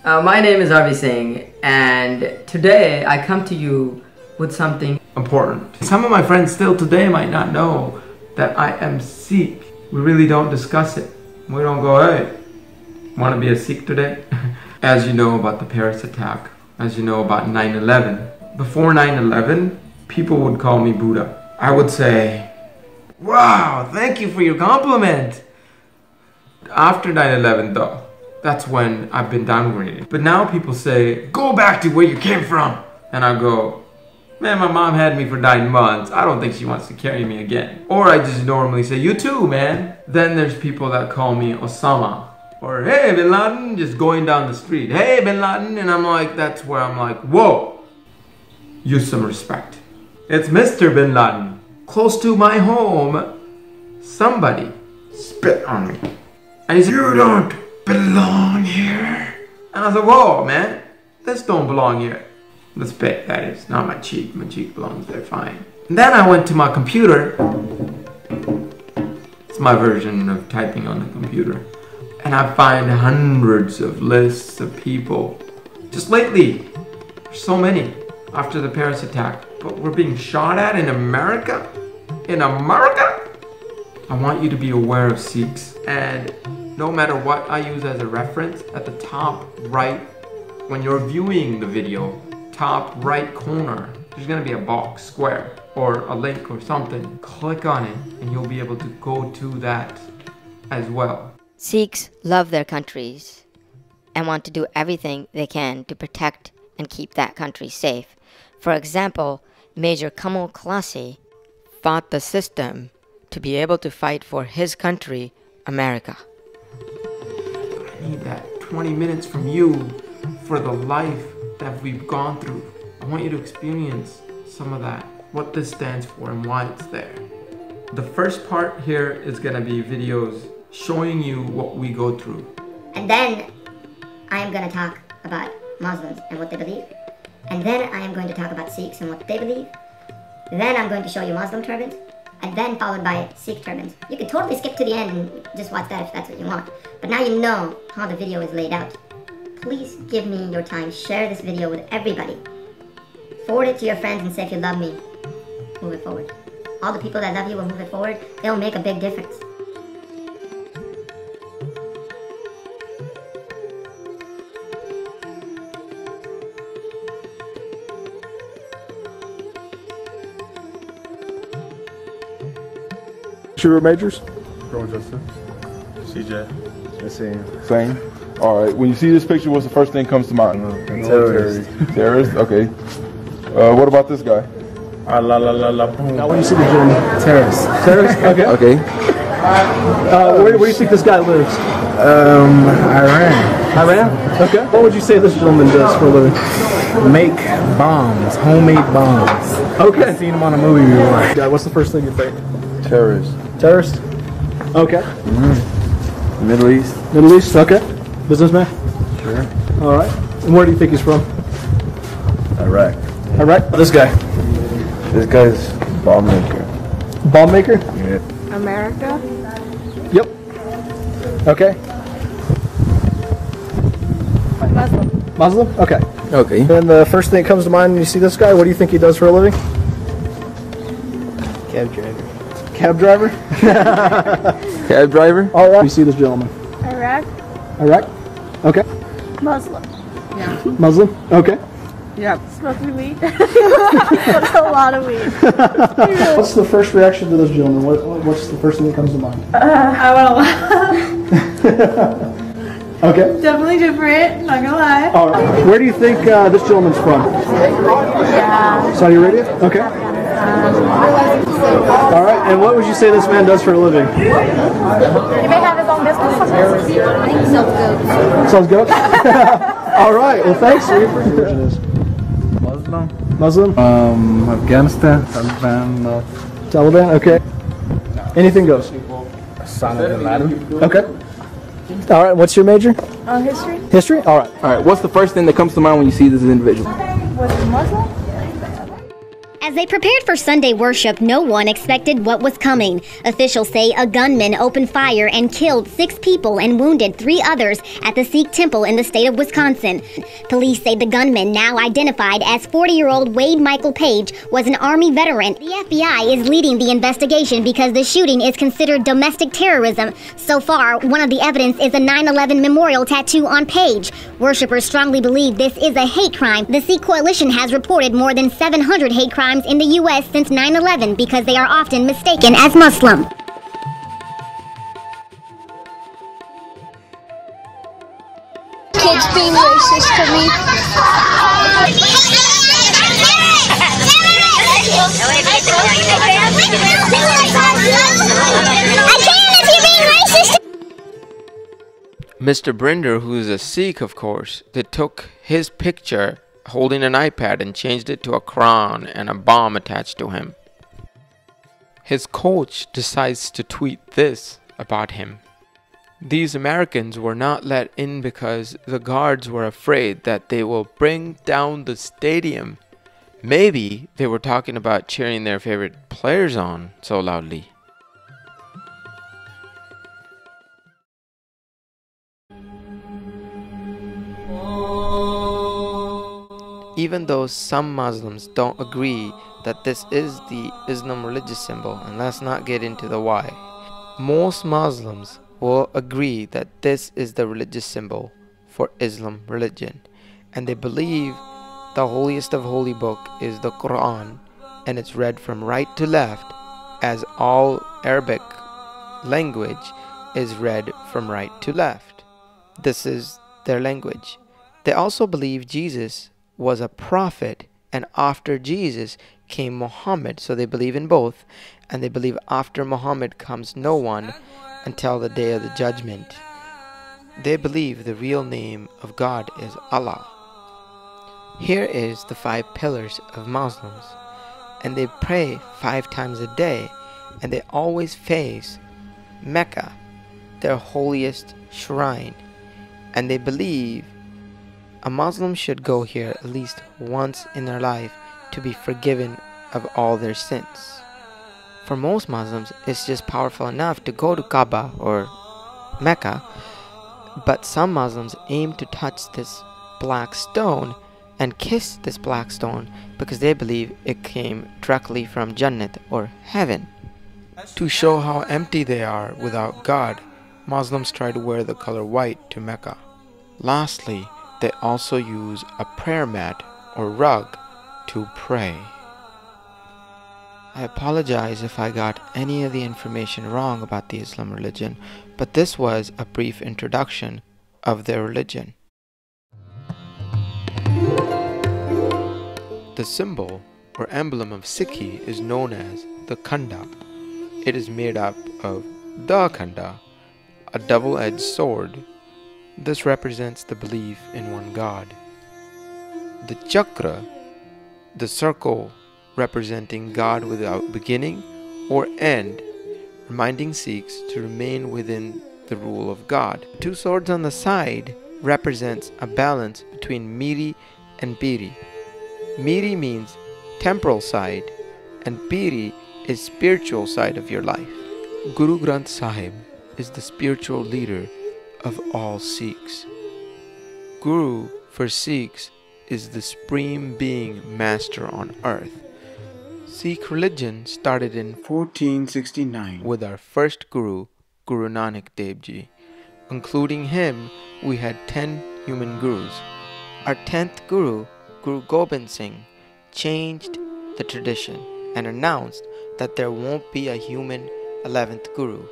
My name is Ravi Singh, and today I come to you with something important. Some of my friends still today might not know that I am Sikh. We really don't discuss it. We don't go, hey, want to be a Sikh today? As you know about the Paris attack, as you know about 9/11. Before 9/11, people would call me Buddha. I would say, wow, thank you for your compliment. After 9/11 though, that's when I've been downgraded. But now people say, go back to where you came from. And I go, man, my mom had me for 9 months. I don't think she wants to carry me again. Or I just normally say, you too, man. Then there's people that call me Osama. Or, hey, Bin Laden, just going down the street. Hey, Bin Laden. And I'm like, that's where I'm like, whoa, use some respect. It's Mr. Bin Laden. Close to my home, somebody spit on me. And he said, you don't belong here. And I said, whoa, man, this don't belong here. The spit, that is, not my cheek. My cheek belongs there, fine. And then I went to my computer. It's my version of typing on the computer. And I find hundreds of lists of people. Just lately, there's so many after the Paris attack. But we're being shot at in America? In America? I want you to be aware of Sikhs. And no matter what I use as a reference, at the top right, when you're viewing the video, top right corner, there's gonna be a box, square, or a link or something. Click on it and you'll be able to go to that as well. Sikhs love their countries and want to do everything they can to protect and keep that country safe. For example, Major Kamal Kalsi fought the system to be able to fight for his country, America. I need that 20 minutes from you for the life that we've gone through. I want you to experience some of that, what this stands for and why it's there. The first part here is gonna be videos showing you what we go through. And then I am gonna talk about Muslims and what they believe. And then I am going to talk about Sikhs and what they believe. Then I'm going to show you Muslim turbans. And then followed by Sikh turbans. You can totally skip to the end and just watch that if that's what you want. But now you know how the video is laid out. Please give me your time. Share this video with everybody. Forward it to your friends and say if you love me, move it forward. All the people that love you will move it forward. They'll make a big difference. Your majors? Criminal justice. CJ. Same. All right. When you see this picture, what's the first thing that comes to mind? Terrorist. Terrorist. Okay. What about this guy? Now, when you see the gentleman, terrorist. Terrorist. Okay. Okay. Where do you think this guy lives? Iran. Iran. Okay. What would you say this gentleman does for a living? Make bombs, homemade bombs. Okay. I've seen him on a movie before. Yeah. What's the first thing you think? Terrorist. Terrorist. Okay. Middle East. Middle East. Okay. Businessman. Sure. All right. And where do you think he's from? Iraq. Iraq. This guy. This guy's bomb maker. Bomb maker. Yeah. America? Yep. Okay. Muslim. Muslim? Okay. Okay. And the first thing that comes to mind when you see this guy, what do you think he does for a living? Cab driver. Cab driver? Cab driver. All right. You see this gentleman? Iraq? Iraq? Okay. Muslim. Yeah. Muslim? Okay. Yep. Smoking weed. That's a lot of weed. What's the first reaction to this gentleman? What's the first thing that comes to mind? I want to laugh. Okay. Definitely different, not gonna lie. All right. Where do you think this gentleman's from? Yeah. Saudi Arabia? Okay. All right. And what would you say this man does for a living? He may have his own business. Sells goats? All right. Well, thanks. Muslim. Muslim? Afghanistan. Taliban. Taliban? Okay. Anything goes. Osama bin Laden. Okay. All right. What's your major? History. History? All right. All right. What's the first thing that comes to mind when you see this individual? Was he Muslim? As they prepared for Sunday worship, no one expected what was coming. Officials say a gunman opened fire and killed 6 people and wounded 3 others at the Sikh temple in the state of Wisconsin. Police say the gunman, now identified as 40-year-old Wade Michael Page, was an Army veteran. The FBI is leading the investigation because the shooting is considered domestic terrorism. So far, one of the evidence is a 9/11 memorial tattoo on Page. Worshippers strongly believe this is a hate crime. The Sikh Coalition has reported more than 700 hate crimes in the U.S. since 9/11 because they are often mistaken as Muslim. Kids being racist to me. Mr. Brinder, who is a Sikh, of course, they took his picture holding an iPad and changed it to a Quran and a bomb attached to him. His coach decides to tweet this about him. These Americans were not let in because the guards were afraid that they will bring down the stadium. Maybe they were talking about cheering their favorite players on so loudly. Even though some Muslims don't agree that this is the Islam religious symbol, and let's not get into the why, most Muslims will agree that this is the religious symbol for Islam religion, and they believe the holiest of holy book is the Quran, and it's read from right to left, as all Arabic language is read from right to left. This is their language. They also believe Jesus was a prophet, and after Jesus came Muhammad, so they believe in both, and they believe after Muhammad comes no one until the day of the judgment. They believe the real name of God is Allah. Here is the 5 pillars of Muslims, and they pray 5 times a day, and they always face Mecca, their holiest shrine, and they believe a Muslim should go here at least once in their life to be forgiven of all their sins. For most Muslims, it's just powerful enough to go to Kaaba or Mecca, but some Muslims aim to touch this black stone and kiss this black stone because they believe it came directly from Jannat or heaven. To show how empty they are without God, Muslims try to wear the color white to Mecca. Lastly, they also use a prayer mat or rug to pray. I apologize if I got any of the information wrong about the Islam religion, but this was a brief introduction of their religion. The symbol or emblem of Sikhi is known as the Khanda. It is made up of the Khanda, a double-edged sword. This represents the belief in one God. The Chakra, the circle representing God without beginning or end, reminding Sikhs to remain within the rule of God. 2 swords on the side represents a balance between Miri and Piri. Miri means temporal side and Piri is spiritual side of your life. Guru Granth Sahib is the spiritual leader of all Sikhs. Guru for Sikhs is the supreme being master on earth. Sikh religion started in 1469 with our first Guru, Guru Nanak Dev Ji. Including him, we had 10 human gurus. Our 10th Guru, Guru Gobind Singh, changed the tradition and announced that there won't be a human 11th Guru.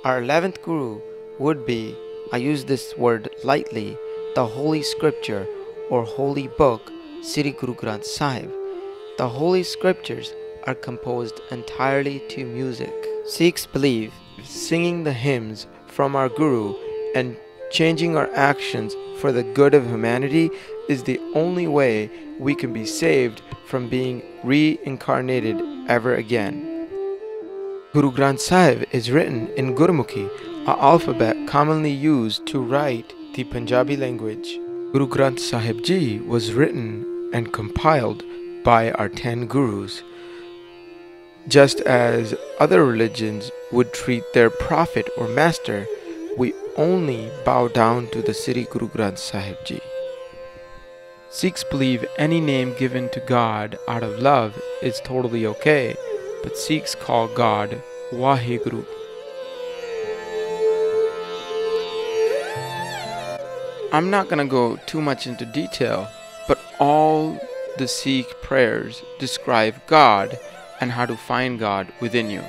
Our 11th Guru would be, I use this word lightly, the Holy Scripture or Holy Book, Sri Guru Granth Sahib. The Holy Scriptures are composed entirely to music. Sikhs believe singing the hymns from our Guru and changing our actions for the good of humanity is the only way we can be saved from being reincarnated ever again. Guru Granth Sahib is written in Gurmukhi, an alphabet commonly used to write the Punjabi language. Guru Granth Sahib Ji was written and compiled by our 10 Gurus. Just as other religions would treat their prophet or master, we only bow down to the Sri Guru Granth Sahib Ji. Sikhs believe any name given to God out of love is totally okay, but Sikhs call God Waheguru. I'm not going to go too much into detail, but all the Sikh prayers describe God and how to find God within you.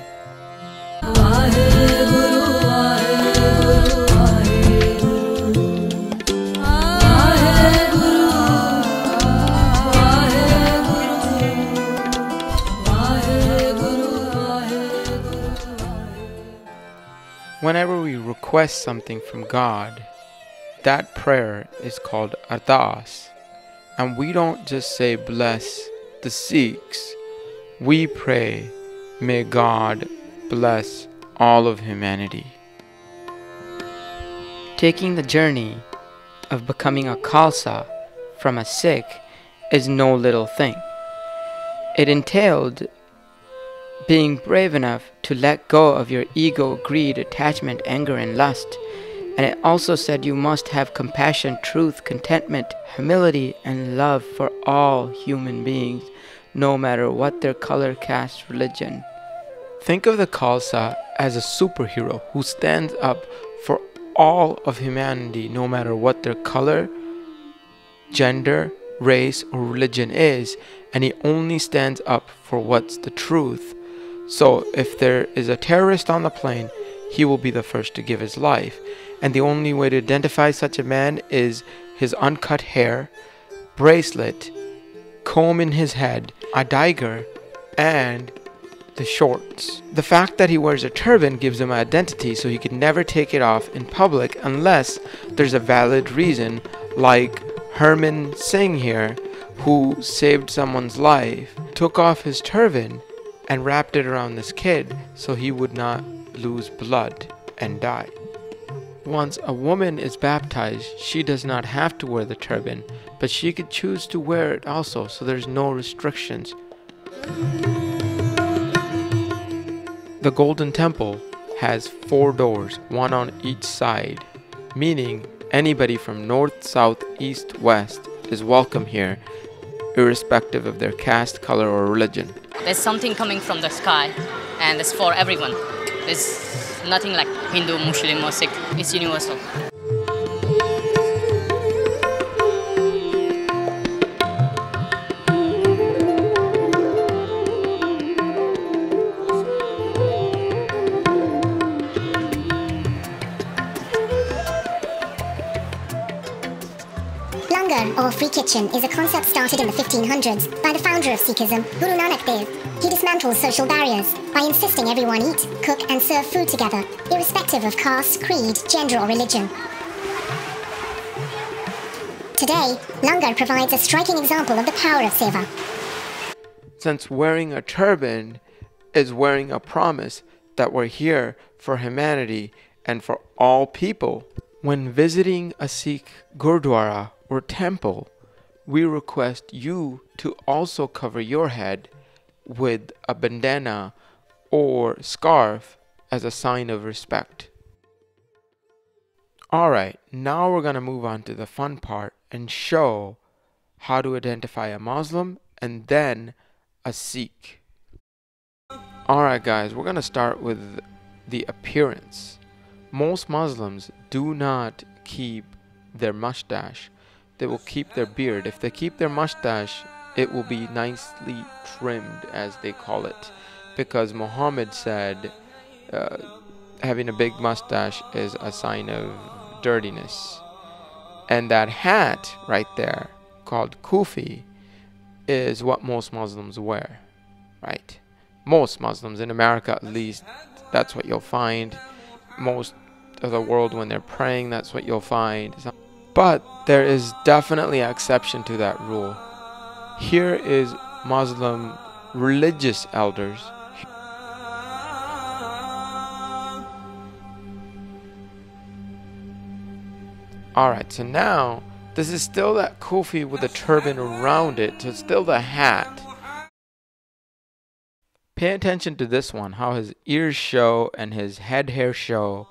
Whenever we request something from God, that prayer is called Ardas. And we don't just say bless the Sikhs. We pray, may God bless all of humanity. Taking the journey of becoming a Khalsa from a Sikh is no little thing. It entailed being brave enough to let go of your ego, greed, attachment, anger, and lust. And it also said you must have compassion, truth, contentment, humility, and love for all human beings, no matter what their color, caste, religion. Think of the Khalsa as a superhero who stands up for all of humanity, no matter what their color, gender, race, or religion is, and he only stands up for what's the truth. So if there is a terrorist on the plane, he will be the first to give his life. And the only way to identify such a man is his uncut hair, bracelet, comb in his head, a dagger, and the shorts. The fact that he wears a turban gives him an identity, so he can never take it off in public unless there's a valid reason, like Herman Singh here, who saved someone's life, took off his turban and wrapped it around this kid so he would not lose blood and die. Once a woman is baptized, she does not have to wear the turban, but she could choose to wear it also, so there's no restrictions. The Golden Temple has 4 doors, one on each side, meaning anybody from north, south, east, west is welcome here, irrespective of their caste, color, or religion. There's something coming from the sky, and it's for everyone. There's nothing like Hindu, Muslim, or Sikh. It's universal. Langar, or free kitchen, is a concept started in the 1500s by the founder of Sikhism, Guru Nanak Dev. He dismantles social barriers by insisting everyone eat, cook and serve food together, irrespective of caste, creed, gender or religion. Today, Langar provides a striking example of the power of seva. Since wearing a turban is wearing a promise that we're here for humanity and for all people, when visiting a Sikh Gurdwara or temple, we request you to also cover your head with a bandana or scarf as a sign of respect. Alright, now we're going to move on to the fun part and show how to identify a Muslim and then a Sikh. Alright guys, we're going to start with the appearance. Most Muslims do not keep their mustache. They will keep their beard. If they keep their mustache, it will be nicely trimmed, as they call it, because Muhammad said having a big mustache is a sign of dirtiness. And that hat right there, called kufi, is what most Muslims wear, right? Most Muslims, in America at least, that's what you'll find. Most of the world, when they're praying, that's what you'll find. But there is definitely an exception to that rule. Here is Muslim religious elders. Alright, so now this is still that kufi with a turban around it, so it's still the hat. Pay attention to this one, how his ears show and his head hair show,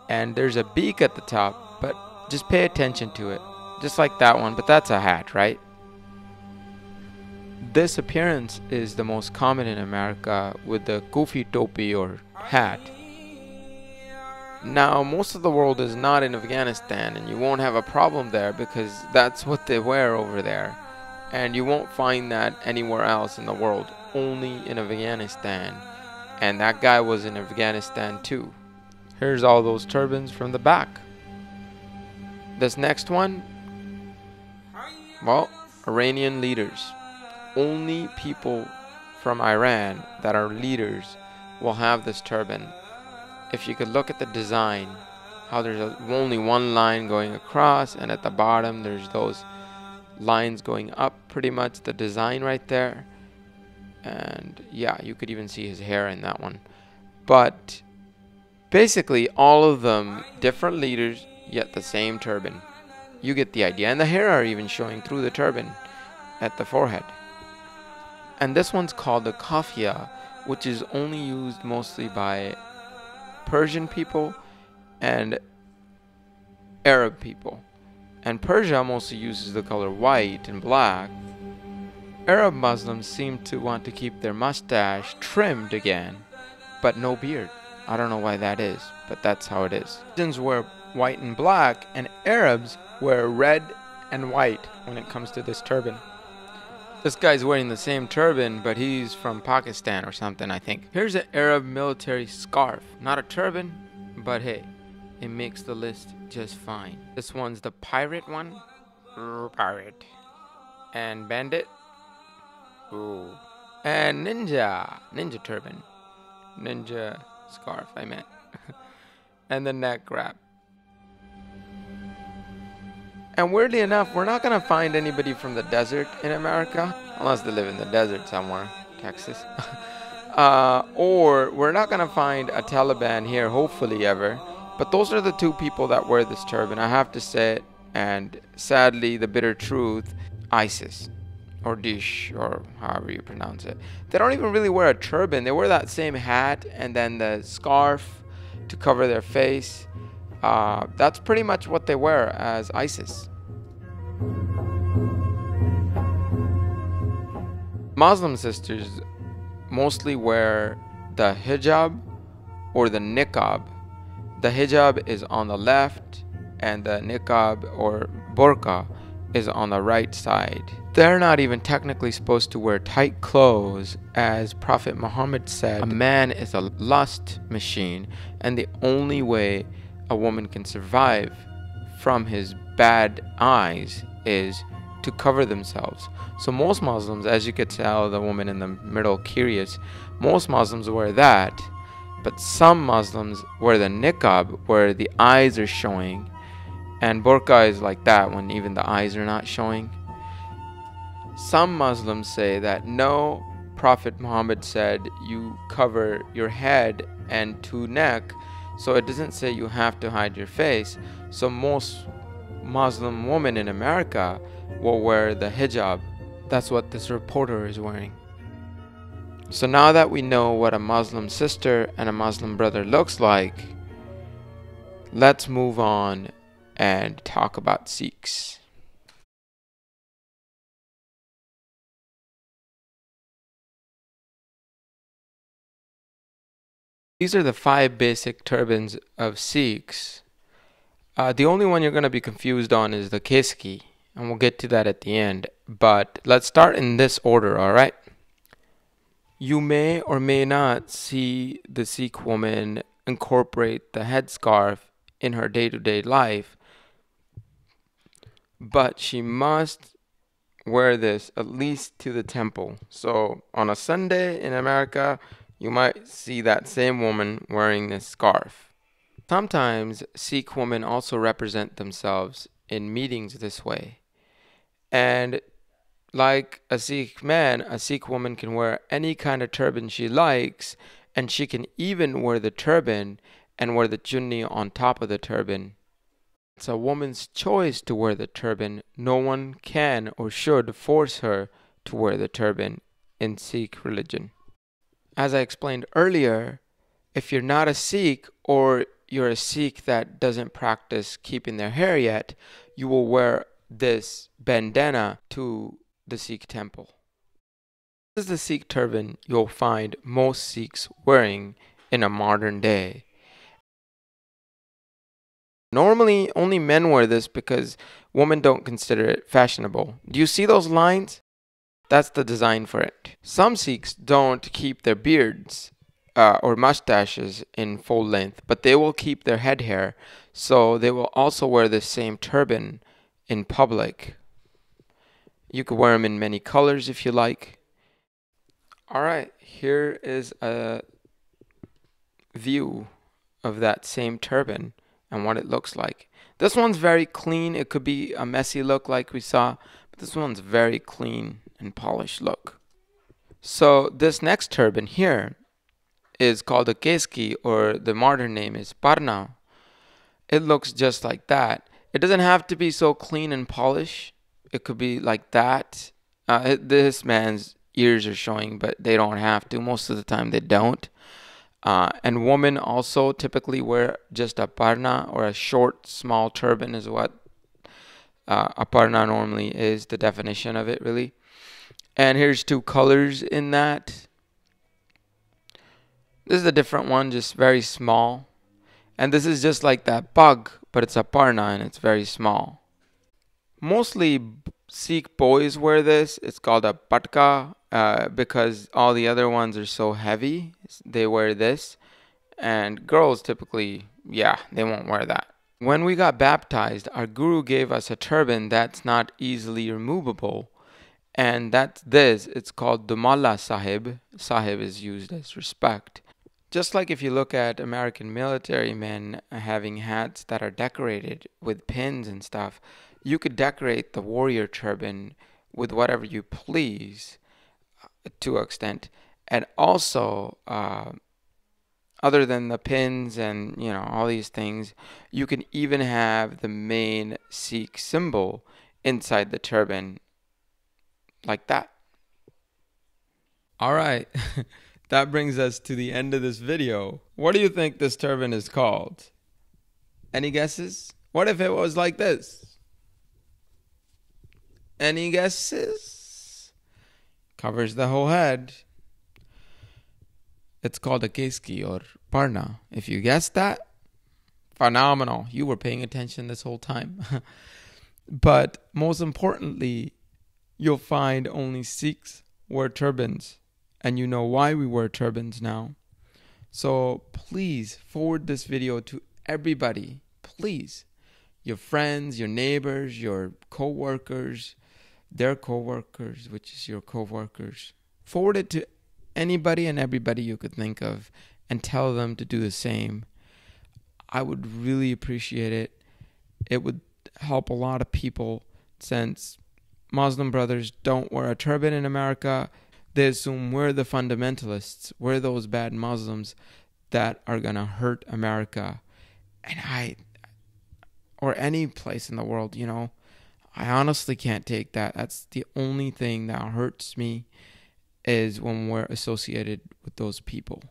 and there's a beak at the top, but just pay attention to it. Just like that one, but that's a hat, right? This appearance is the most common in America with the kufi topi or hat. Now, most of the world is not in Afghanistan, and you won't have a problem there because that's what they wear over there. And you won't find that anywhere else in the world, only in Afghanistan. And that guy was in Afghanistan too. Here's all those turbans from the back. This next one, well, Iranian leaders. Only people from Iran that are leaders will have this turban. If you could look at the design, how there's only one line going across, and at the bottom there's those lines going up, pretty much the design right there. And yeah, you could even see his hair in that one. But basically all of them different leaders, yet the same turban. You get the idea. And the hair are even showing through the turban at the forehead. And this one's called the kafia, which is only used mostly by Persian people and Arab people. And Persia mostly uses the color white and black. Arab Muslims seem to want to keep their mustache trimmed again, but no beard. I don't know why that is, but that's how it is. Persians wear white and black, and Arabs wear red and white when it comes to this turban. This guy's wearing the same turban, but he's from Pakistan or something, I think. Here's an Arab military scarf. Not a turban, but hey, it makes the list just fine. This one's the pirate one. Pirate. And bandit. Ooh. And ninja. Ninja turban. Ninja scarf, I meant. And the neck wrap. And weirdly enough, we're not going to find anybody from the desert in America, unless they live in the desert somewhere, Texas. Or we're not going to find a Taliban here, hopefully ever. But those are the two people that wear this turban. I have to say it, and sadly, the bitter truth, ISIS, or Dish, or however you pronounce it. They don't even really wear a turban. They wear that same hat and then the scarf to cover their face. That's pretty much what they wear as ISIS. Muslim sisters mostly wear the hijab or the niqab. The hijab is on the left and the niqab or burqa is on the right side. They're not even technically supposed to wear tight clothes, as Prophet Muhammad said, a man is a lust machine, and the only way a woman can survive from his bad eyes is to cover themselves. So most Muslims, as you could tell, the woman in the middle curious, most Muslims wear that, but some Muslims wear the niqab where the eyes are showing, and burqa is like that when even the eyes are not showing. Some Muslims say that no, Prophet Muhammad said you cover your head and to neck, so it doesn't say you have to hide your face. So most Muslim women in America will wear the hijab. That's what this reporter is wearing. So now that we know what a Muslim sister and a Muslim brother looks like, let's move on and talk about Sikhs. These are the 5 basic turbans of Sikhs. The only one you're going to be confused on is the keski, and we'll get to that at the end. But let's start in this order, alright? You may or may not see the Sikh woman incorporate the headscarf in her day-to-day life, but she must wear this at least to the temple. So on a Sunday in America, you might see that same woman wearing this scarf. Sometimes Sikh women also represent themselves in meetings this way. And like a Sikh man, a Sikh woman can wear any kind of turban she likes, and she can even wear the turban and wear the chunni on top of the turban. It's a woman's choice to wear the turban. No one can or should force her to wear the turban in Sikh religion. as I explained earlier, if you're not a Sikh or you're a Sikh that doesn't practice keeping their hair yet, you will wear this bandana to the Sikh temple. This is the Sikh turban you'll find most Sikhs wearing in a modern day. Normally, only men wear this because women don't consider it fashionable. Do you see those lines? That's the design for it. Some Sikhs don't keep their beards or mustaches in full length, but they will keep their head hair, so they will also wear the same turban in public. You could wear them in many colors if you like. Alright, here is a view of that same turban and what it looks like. This one's very clean. It could be a messy look like we saw, but this one's very clean and polished look. So this next turban here is called a keski, or the modern name is parna. It looks just like that. It doesn't have to be so clean and polished. It could be like that. This man's ears are showing, but they don't have to. Most of the time they don't. And women also typically wear just a parna, or a short, small turban is what a parna normally is, the definition of it really. And here's two colors in that. This is a different one, just very small. And this is just like that pug, but it's a parna and it's very small. Mostly Sikh boys wear this. It's called a patka because all the other ones are so heavy. They wear this. And girls typically, yeah, they won't wear that. When we got baptized, our guru gave us a turban that's not easily removable. And that's this. It's called Dumala Sahib. Sahib is used as respect. Just like if you look at American military men having hats that are decorated with pins and stuff, you could decorate the warrior turban with whatever you please to an extent. And also, other than the pins and, you know, all these things, you can even have the main Sikh symbol inside the turban like that. All right. That brings us to the end of this video. What do you think this turban is called? Any guesses? What if it was like this? Any guesses? Covers the whole head. It's called a keski or parna. If you guessed that, phenomenal. You were paying attention this whole time. But most importantly, you'll find only Sikhs wear turbans. And you know why we wear turbans now. So please forward this video to everybody. Please. Your friends, your neighbors, your co-workers, their co-workers, which is your co-workers. Forward it to anybody and everybody you could think of and tell them to do the same. I would really appreciate it. It would help a lot of people, since Muslim brothers don't wear a turban in America. They assume we're the fundamentalists. We're those bad Muslims that are going to hurt America. And or any place in the world, you know. I honestly can't take that. That's the only thing that hurts me, is when we're associated with those people.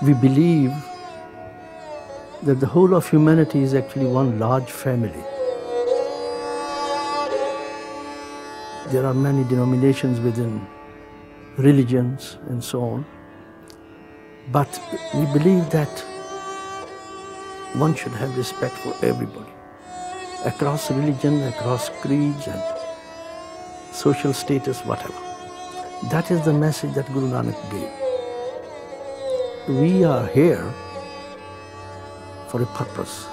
We believe that the whole of humanity is actually one large family. There are many denominations within religions and so on, but we believe that one should have respect for everybody, across religion, across creeds and social status, whatever. That is the message that Guru Nanak gave. We are here for a purpose.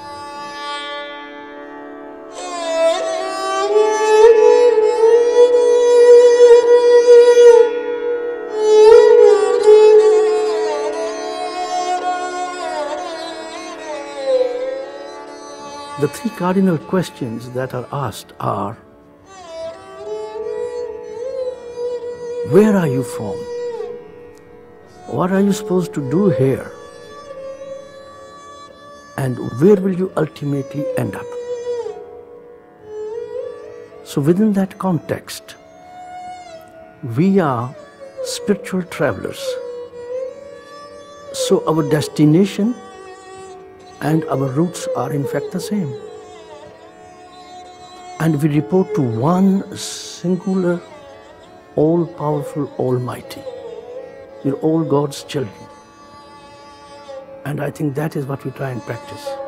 The three cardinal questions that are asked are, where are you from? What are you supposed to do here? And where will you ultimately end up? So within that context, we are spiritual travelers. So our destination and our roots are in fact the same. And we report to one singular, all-powerful Almighty. We're all God's children. And I think that is what we try and practice.